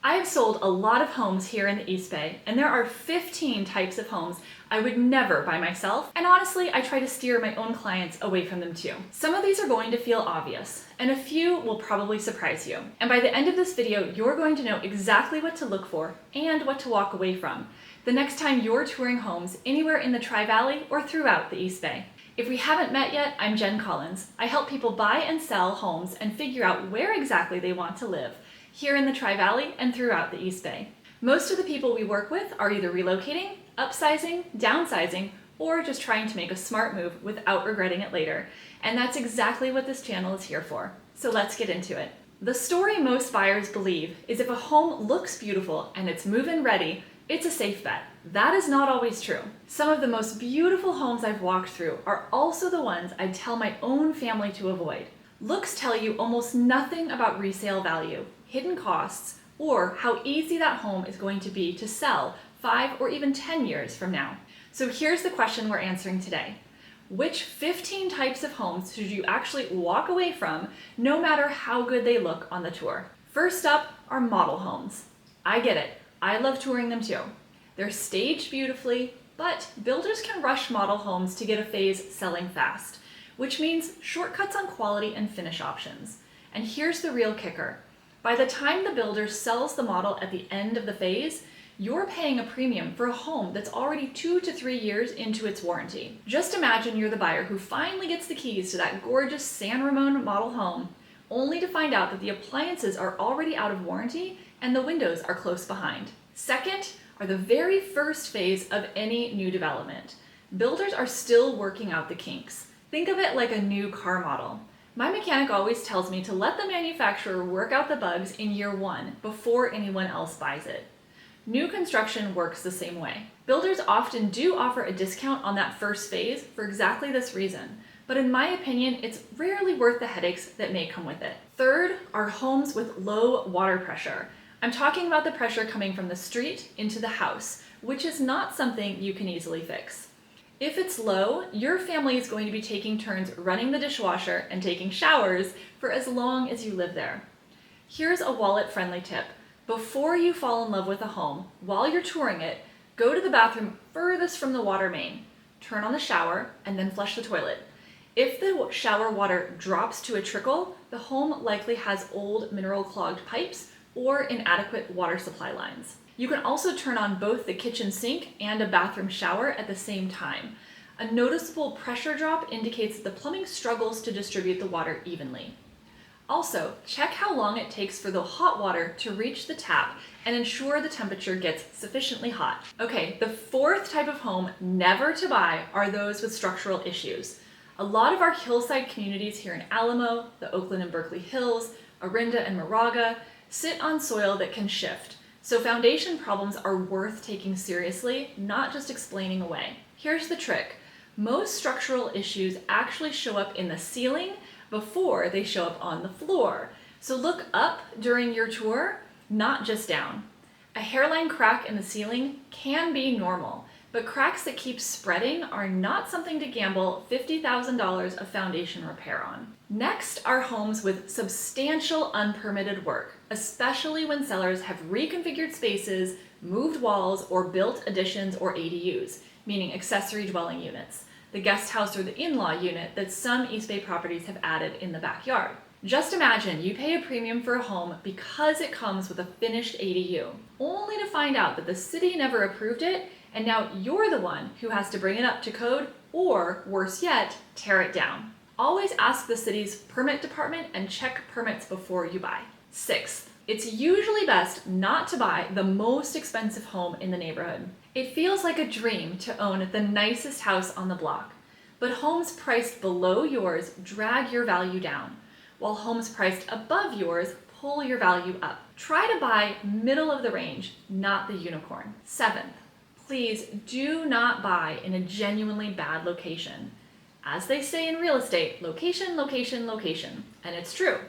I have sold a lot of homes here in the East Bay, and there are 15 types of homes I would never buy myself, and honestly, I try to steer my own clients away from them too. Some of these are going to feel obvious, and a few will probably surprise you. And by the end of this video, you're going to know exactly what to look for and what to walk away from the next time you're touring homes anywhere in the Tri-Valley or throughout the East Bay. If we haven't met yet, I'm Jenn Collins. I help people buy and sell homes and figure out where exactly they want to live here in the Tri-Valley and throughout the East Bay. Most of the people we work with are either relocating, upsizing, downsizing, or just trying to make a smart move without regretting it later. And that's exactly what this channel is here for. So let's get into it. The story most buyers believe is if a home looks beautiful and it's move-in ready, it's a safe bet. That is not always true. Some of the most beautiful homes I've walked through are also the ones I'd tell my own family to avoid. Looks tell you almost nothing about resale value, hidden costs, or how easy that home is going to be to sell 5 or even 10 years from now. So here's the question we're answering today. Which 15 types of homes should you actually walk away from, no matter how good they look on the tour? First up are model homes. I get it. I love touring them too. They're staged beautifully, but builders can rush model homes to get a phase selling fast, which means shortcuts on quality and finish options. And here's the real kicker. By the time the builder sells the model at the end of the phase, you're paying a premium for a home that's already 2 to 3 years into its warranty. Just imagine you're the buyer who finally gets the keys to that gorgeous San Ramon model home, only to find out that the appliances are already out of warranty and the windows are close behind. Second are the very first phase of any new development. Builders are still working out the kinks. Think of it like a new car model. My mechanic always tells me to let the manufacturer work out the bugs in year 1 before anyone else buys it. New construction works the same way. Builders often do offer a discount on that first phase for exactly this reason, but in my opinion, it's rarely worth the headaches that may come with it. Third are homes with low water pressure. I'm talking about the pressure coming from the street into the house, which is not something you can easily fix. If it's low, your family is going to be taking turns running the dishwasher and taking showers for as long as you live there. Here's a wallet-friendly tip. Before you fall in love with a home, while you're touring it, go to the bathroom furthest from the water main, turn on the shower, and then flush the toilet. If the shower water drops to a trickle, the home likely has old mineral-clogged pipes or inadequate water supply lines. You can also turn on both the kitchen sink and a bathroom shower at the same time. A noticeable pressure drop indicates that the plumbing struggles to distribute the water evenly. Also, check how long it takes for the hot water to reach the tap and ensure the temperature gets sufficiently hot. Okay, the fourth type of home never to buy are those with structural issues. A lot of our hillside communities here in Alamo, the Oakland and Berkeley Hills, Orinda and Moraga sit on soil that can shift. So foundation problems are worth taking seriously, not just explaining away. Here's the trick. Most structural issues actually show up in the ceiling before they show up on the floor. So look up during your tour, not just down. A hairline crack in the ceiling can be normal, but cracks that keep spreading are not something to gamble $50,000 of foundation repair on. Next are homes with substantial unpermitted work, especially when sellers have reconfigured spaces, moved walls, or built additions or ADUs, meaning accessory dwelling units, the guest house or the in-law unit that some East Bay properties have added in the backyard. Just imagine you pay a premium for a home because it comes with a finished ADU, only to find out that the city never approved it, and now you're the one who has to bring it up to code, or worse yet, tear it down. Always ask the city's permit department and check permits before you buy. Sixth, it's usually best not to buy the most expensive home in the neighborhood. It feels like a dream to own the nicest house on the block, but homes priced below yours drag your value down, while homes priced above yours pull your value up. Try to buy middle of the range, not the unicorn. Seventh, please do not buy in a genuinely bad location. As they say in real estate, location, location, location. And it's true.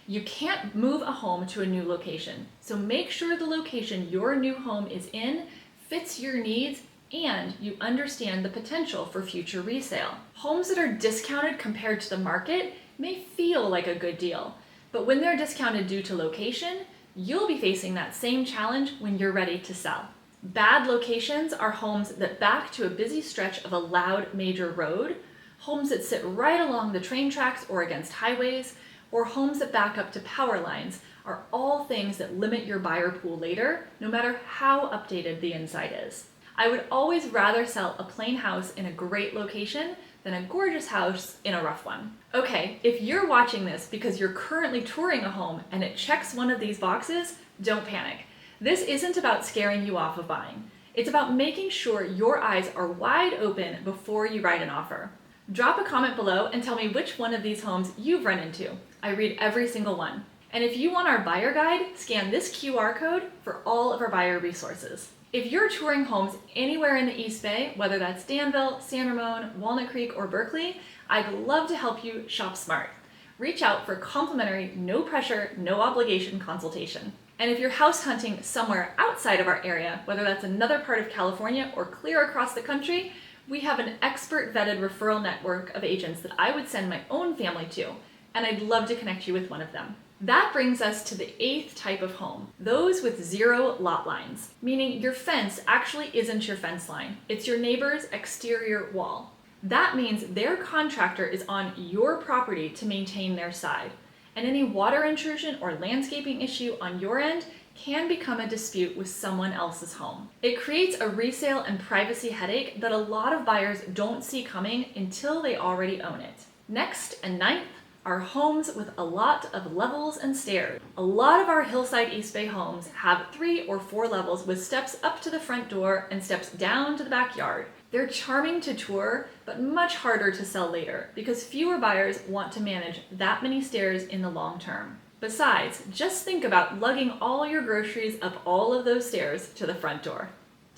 You can't move a home to a new location, so make sure the location your new home is in fits your needs and you understand the potential for future resale. Homes that are discounted compared to the market may feel like a good deal, but when they're discounted due to location, you'll be facing that same challenge when you're ready to sell. Bad locations are homes that back to a busy stretch of a loud major road, homes that sit right along the train tracks or against highways, or homes that back up to power lines are all things that limit your buyer pool later, no matter how updated the inside is. I would always rather sell a plain house in a great location than a gorgeous house in a rough one. Okay, if you're watching this because you're currently touring a home and it checks one of these boxes, don't panic. This isn't about scaring you off of buying. It's about making sure your eyes are wide open before you write an offer. Drop a comment below and tell me which one of these homes you've run into. I read every single one. And if you want our buyer guide, scan this QR code for all of our buyer resources. If you're touring homes anywhere in the East Bay, whether that's Danville, San Ramon, Walnut Creek, or Berkeley, I'd love to help you shop smart. Reach out for complimentary, no pressure, no obligation consultation. And if you're house hunting somewhere outside of our area, whether that's another part of California or clear across the country, we have an expert vetted referral network of agents that I would send my own family to, and I'd love to connect you with one of them. That brings us to the 8th type of home, those with 0 lot lines, meaning your fence actually isn't your fence line, it's your neighbor's exterior wall. That means their contractor is on your property to maintain their side, and any water intrusion or landscaping issue on your end can become a dispute with someone else's home. It creates a resale and privacy headache that a lot of buyers don't see coming until they already own it. Next, and 9th, are homes with a lot of levels and stairs. A lot of our hillside East Bay homes have 3 or 4 levels with steps up to the front door and steps down to the backyard. They're charming to tour, but much harder to sell later because fewer buyers want to manage that many stairs in the long term. Besides, just think about lugging all your groceries up all of those stairs to the front door.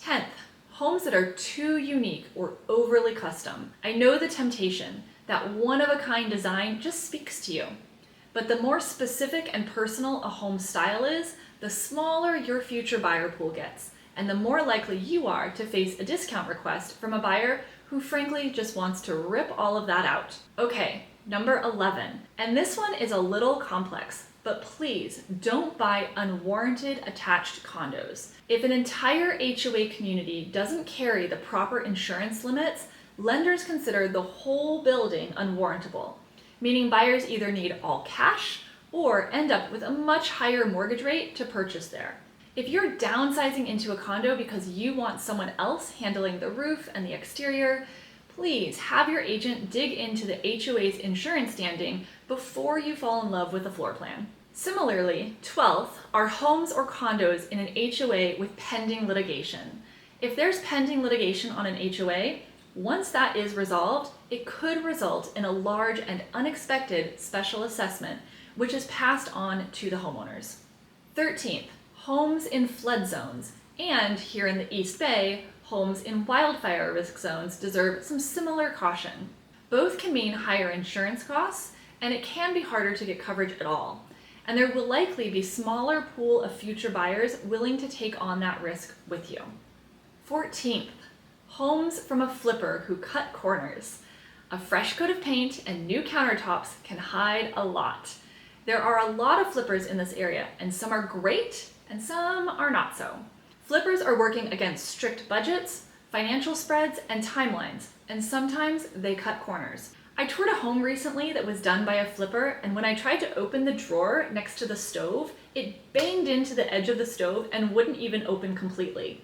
10th, homes that are too unique or overly custom. I know the temptation. That one-of-a-kind design just speaks to you. But the more specific and personal a home style is, the smaller your future buyer pool gets, and the more likely you are to face a discount request from a buyer who frankly just wants to rip all of that out. Okay, number 11. And this one is a little complex, but please don't buy unwarranted attached condos. If an entire HOA community doesn't carry the proper insurance limits, lenders consider the whole building unwarrantable, meaning buyers either need all cash or end up with a much higher mortgage rate to purchase there. If you're downsizing into a condo because you want someone else handling the roof and the exterior, please have your agent dig into the HOA's insurance standing before you fall in love with the floor plan. Similarly, 12th are homes or condos in an HOA with pending litigation. If there's pending litigation on an HOA, once that is resolved, it could result in a large and unexpected special assessment, which is passed on to the homeowners. 13th, homes in flood zones, and here in the East Bay, homes in wildfire risk zones deserve some similar caution. Both can mean higher insurance costs, and it can be harder to get coverage at all. And there will likely be smaller pool of future buyers willing to take on that risk with you. 14th, homes from a flipper who cut corners. A fresh coat of paint and new countertops can hide a lot. There are a lot of flippers in this area, and some are great and some are not so. Flippers are working against strict budgets, financial spreads, and timelines, and sometimes they cut corners. I toured a home recently that was done by a flipper, and when I tried to open the drawer next to the stove, it banged into the edge of the stove and wouldn't even open completely.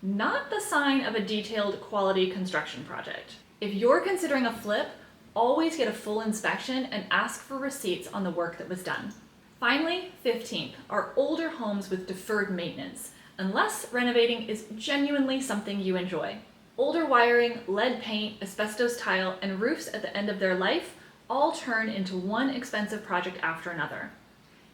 Not the sign of a detailed quality construction project. If you're considering a flip, always get a full inspection and ask for receipts on the work that was done. Finally, 15th are older homes with deferred maintenance, unless renovating is genuinely something you enjoy. Older wiring, lead paint, asbestos tile, and roofs at the end of their life all turn into one expensive project after another.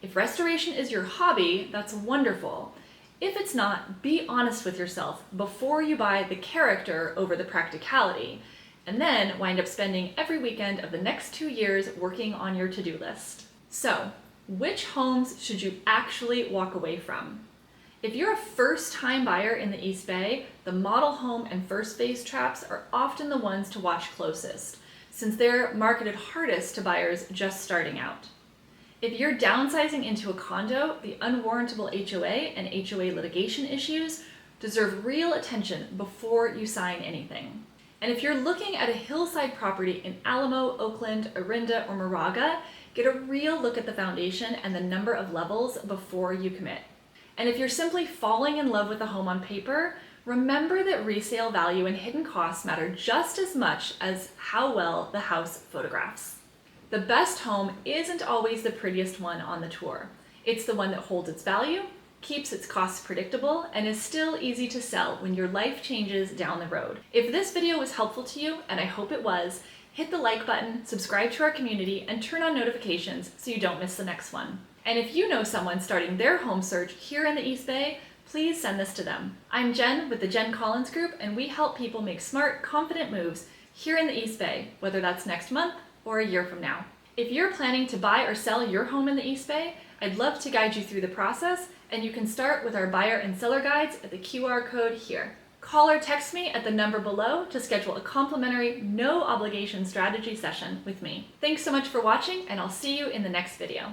If restoration is your hobby, that's wonderful. If it's not, be honest with yourself before you buy the character over the practicality, and then wind up spending every weekend of the next 2 years working on your to-do list. So, which homes should you actually walk away from? If you're a first-time buyer in the East Bay, the model home and first phase traps are often the ones to watch closest, since they're marketed hardest to buyers just starting out. If you're downsizing into a condo, the unwarrantable HOA and HOA litigation issues deserve real attention before you sign anything. And if you're looking at a hillside property in Alamo, Oakland, Orinda, or Moraga, get a real look at the foundation and the number of levels before you commit. And if you're simply falling in love with a home on paper, remember that resale value and hidden costs matter just as much as how well the house photographs. The best home isn't always the prettiest one on the tour. It's the one that holds its value, keeps its costs predictable, and is still easy to sell when your life changes down the road. If this video was helpful to you, and I hope it was, hit the like button, subscribe to our community, and turn on notifications so you don't miss the next one. And if you know someone starting their home search here in the East Bay, please send this to them. I'm Jen with the Jenn Collins Group, and we help people make smart, confident moves here in the East Bay, whether that's next month or a year from now. If you're planning to buy or sell your home in the East Bay, I'd love to guide you through the process, and you can start with our buyer and seller guides at the QR code here. Call or text me at the number below to schedule a complimentary, no obligation strategy session with me. Thanks so much for watching, and I'll see you in the next video.